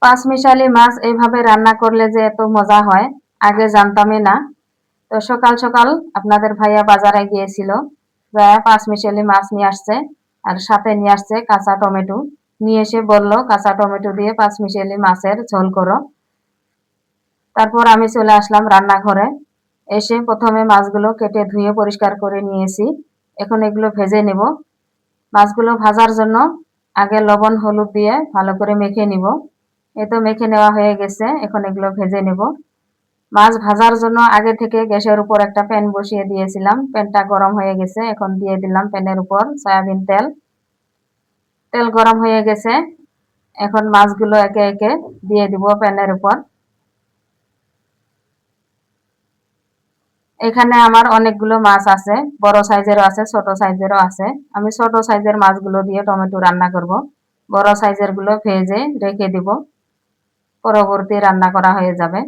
পাঁচমিশালি মাছ এইভাবে রান্না করলে যে এত মজা হয় আগে জানতামই না। তো সকাল সকাল আপনাদের ভাইয়া বাজারে গিয়েছিল, প্রায় পাঁচমিশালি মাছ নিয়ে আসছে আর সাথে নিয়ে আসছে কাঁচা টমেটো। নিয়ে এসে বলল কাঁচা টমেটো দিয়ে পাঁচমিশালি মাছের ঝোল করো। তারপর আমি চলে আসলাম রান্নাঘরে। এসে প্রথমে মাছগুলো কেটে ধুয়ে পরিষ্কার করে নিয়েছি। এখন এগুলো ভেজে নেব। মাছগুলো ভাজার জন্য আগে লবণ হলুদ দিয়ে ভালো করে মেখে নিব। এই তো মেখে নেওয়া হয়ে গেছে, এখন এগুলো ভেজে নেব। মাছ ভাজার জন্য আগে থেকে গ্যাসের উপর একটা প্যান বসিয়ে দিয়েছিলাম, প্যানটা গরম হয়ে গেছে, এখন দিয়ে দিলাম প্যানের উপর সয়াবিন তেল। তেল গরম হয়ে গেছে, এখন মাছগুলো একে একে দিয়ে দিব প্যানের উপর। এখানে আমার অনেকগুলো মাছ আছে, বড় সাইজেরও আছে ছোট সাইজেরও আছে। আমি ছোট সাইজের মাছগুলো দিয়ে টমেটো রান্না করব, বড় সাইজের গুলো ভেজে রেখে দিব, পরবর্তী রান্না করা হয়ে যাবে।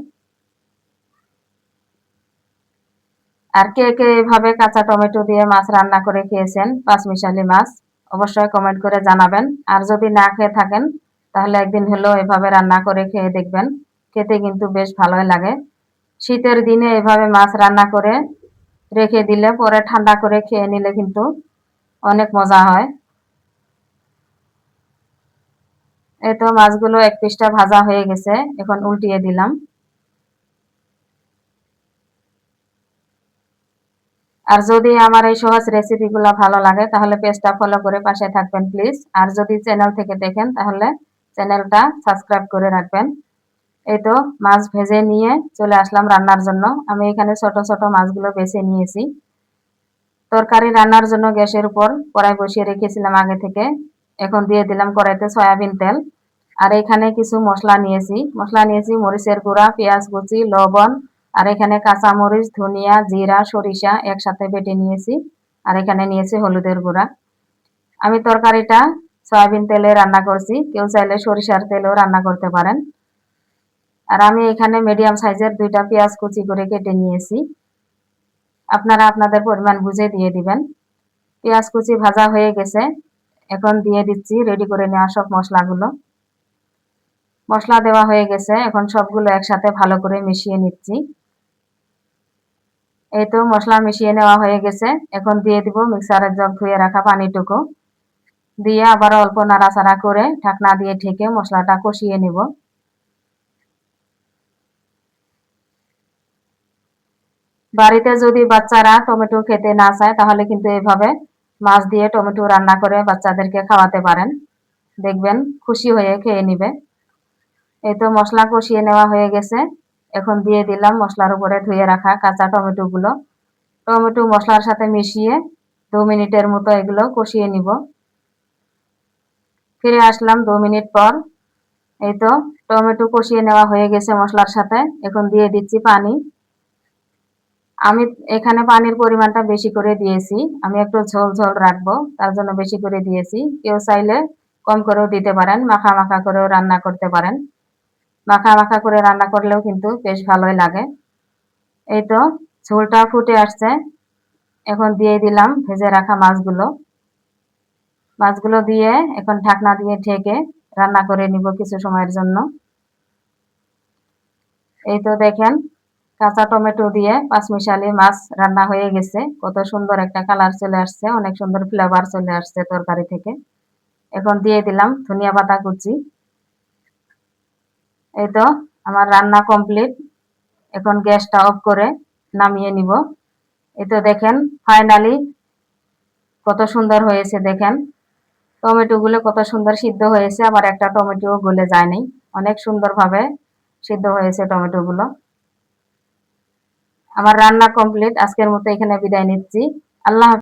আর কে কে এভাবে কাঁচা টমেটো দিয়ে মাছ রান্না করে খেয়েছেন, পাঁচমিশালি মাছ, অবশ্যই কমেন্ট করে জানাবেন। আর যদি না খেয়ে থাকেন তাহলে একদিন হলেও এভাবে রান্না করে খেয়ে দেখবেন, খেতে কিন্তু বেশ ভালোই লাগে। শীতের দিনে এভাবে মাছ রান্না করে রেখে দিলে পরে ঠান্ডা করে খেয়ে নিলে কিন্তু অনেক মজা হয়। এই তো মাছগুলো এক পিসটা ভাজা হয়ে গেছে, এখন উল্টিয়ে দিলাম। আর যদি আমার এই সহজ রেসিপিগুলো ভালো লাগে তাহলে পেজটা ফলো করে পাশে থাকবেন প্লিজ। আর যদি চ্যানেল থেকে দেখেন তাহলে চ্যানেলটা সাবস্ক্রাইব করে রাখবেন। এই তো মাছ ভেজে নিয়ে চলে আসলাম রান্নার জন্য। আমি এখানে ছোট ছোট মাছগুলো বেছে নিয়েছি। তরকারি রান্নার জন্য গ্যাসের উপর কড়াই বসিয়ে রেখেছিলাম আগে থেকে। এখন দিয়ে দিলাম কড়াইতে সয়াবিন তেল। আর এখানে কিছু মশলা নিয়েছি। মশলা নিয়েছি মরিচের গুঁড়া, পেঁয়াজ কুচি, লবণ, আর এখানে কাঁচা মরিচ, ধনিয়া, জিরা, সরিষা একসাথে বেটে নিয়েছি। আর এখানে নিয়েছি হলুদের গুঁড়া। আমি তরকারিটা সয়াবিন তেলে রান্না করছি, কেউ চাইলে সরিষার তেলেও রান্না করতে পারেন। আর আমি এখানে মিডিয়াম সাইজের দুইটা পেঁয়াজ কুচি করে কেটে নিয়েছি, আপনারা আপনাদের পরিমাণ বুঝে দিয়ে দিবেন। পেঁয়াজ কুচি ভাজা হয়ে গেছে, এখন দিয়ে দিচ্ছি রেডি করে নেওয়া সব মশলাগুলো। মশলা দেওয়া হয়ে গেছে, এখন সবগুলো একসাথে ভালো করে মিশিয়ে নিচ্ছি। এই তো মশলা মিশিয়ে নেওয়া হয়ে গেছে, এখন দিয়ে দিব মিক্সারের জগ ধুয়ে রাখা পানিটুকু। দিয়ে আবার অল্প নাড়াচাড়া করে ঢাকনা দিয়ে ঢেকে মশলাটা কষিয়ে নিব। বাড়িতে যদি বাচ্চারা টমেটো খেতে না চায় তাহলে কিন্তু এভাবে মাছ দিয়ে টমেটো রান্না করে বাচ্চাদেরকে খাওয়াতে পারেন, দেখবেন খুশি হয়ে খেয়ে নিবে। এই তো মশলা কষিয়ে নেওয়া হয়ে গেছে, এখন দিয়ে দিলাম মশলার উপরে ধুয়ে রাখা কাঁচা টমেটো গুলো। টমেটো মশলার সাথে মিশিয়ে 2 মিনিটের মতো এগুলো কষিয়ে নিব। ফিরে আসলাম 2 মিনিট পর। এই তো টমেটো কষিয়ে নেওয়া হয়ে গেছে মশলার সাথে, এখন দিয়ে দিচ্ছি পানি। আমি এখানে পানির পরিমাণটা বেশি করে দিয়েছি, আমি একটু ঝোল ঝোল রাখবো তার জন্য বেশি করে দিয়েছি। কেউ চাইলে কম করেও দিতে পারেন, মাখা মাখা করেও রান্না করতে পারেন। মাখা মাখা করে রান্না করলেও কিন্তু বেশ ভালোই লাগে। এই তো ঝোলটা ফুটে আসছে, এখন দিয়ে দিলাম ভেজে রাখা মাছগুলো। মাছগুলো দিয়ে এখন ঢাকনা দিয়ে ঢেকে রান্না করে নিব কিছু সময়ের জন্য। এই তো দেখেন কাঁচা টমেটো দিয়ে পাঁচমিশালি মাছ রান্না হয়ে গেছে, কত সুন্দর একটা কালার চলে আসছে, অনেক সুন্দর ফ্লেভার চলে আসছে তরকারি থেকে। এখন দিয়ে দিলাম ধনিয়া পাতা কুচি। এই তো আমার রান্না কমপ্লিট, এখন গ্যাসটা অফ করে নামিয়ে নিব। এই তো দেখেন ফাইনালি কত সুন্দর হয়েছে, দেখেন টমেটো গুলো কত সুন্দর সিদ্ধ হয়েছে, আবার একটা টমেটো গলে যায়নি, অনেক সুন্দরভাবে সিদ্ধ হয়েছে টমেটো গুলো। আমার রান্না কমপ্লিট, আজকের মতো এখানে বিদায় নিচ্ছি। আল্লাহ হাফেজ।